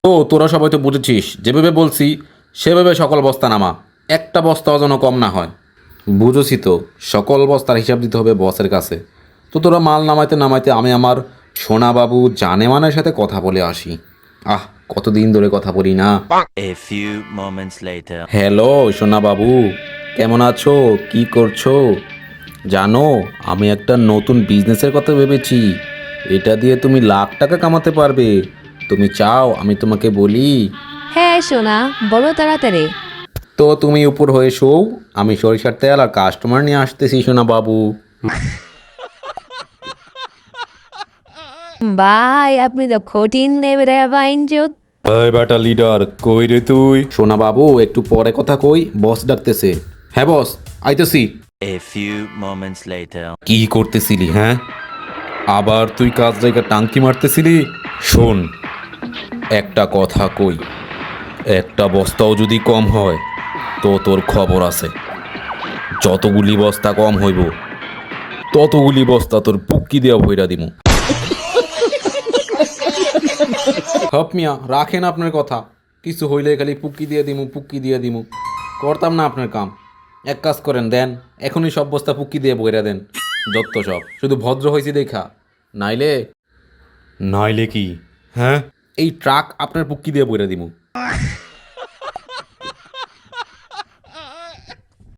ও তোরা সবাই তো বুঝেছিস, যেভাবে বলছি সেভাবে সকল বস্তা নামা, একটা বস্তাও যেন কম না হয়। বুঝেছি তো, সকল বস্তার হিসাব দিতে হবে বসের কাছে। তো তোরা মাল নামাইতে নামাইতে আমি আমার সোনাবাবু জানেমানের সাথে কথা বলে আসি। আহ, কতদিন ধরে কথা বলি না। A few moments later. Hello সোনাবাবু, কেমন আছো, কি করছো? জানো, আমি একটা নতুন বিজনেসের কথা ভেবেছি। এটা দিয়ে তুমি লাখ টাকা কামাতে পারবে। তুমি চাও আমি তোমাকে বলি? হ্যাঁ সোনা, বলো তাড়াতাড়ি। তো তুমি উপর হয়ে শোও, আমি সরিষার তেল আর কাস্টমার নিয়ে আসতেছি সোনাবাবু। ভাই আপনি তো কঠিন নেবে বাইনজুত। এই বেটা লিডার, কই রে তুই? সোনাবাবু একটু পরে কথা কই, বস ডাকতেছে। হ্যাঁ বস, আইতেছি। A few moments later. কি করতেছিলি হ্যাঁ? আবার তুই কাজ জায়গা টাঙ্কি মারতেছিলি? শোন, একটা কথা কই, একটা বস্তাও যদি কম হয় তো তোর খবর আছে। যতগুলি বস্তা কম হইব ততগুলি বস্তা তোর পুক্কি দেওয়া ভইরা দিমু। হপ মিয়া, রাখেন আপনার কথা। কিছু হইলে খালি পুক্কি দিয়ে দিমু, পুক্কি দিয়ে দিমু। করতাম না আপনার কাম। এক কাজ করেন, দেন এখনই সব বস্তা পুক্কি দিয়ে বইরা দেন। যত সব, শুধু ভদ্র হয়েছি দেখা। নাইলে নাইলে কি হ্যাঁ, এই ট্রাক আপনার পুক্কি দিয়ে বইরা দিমু।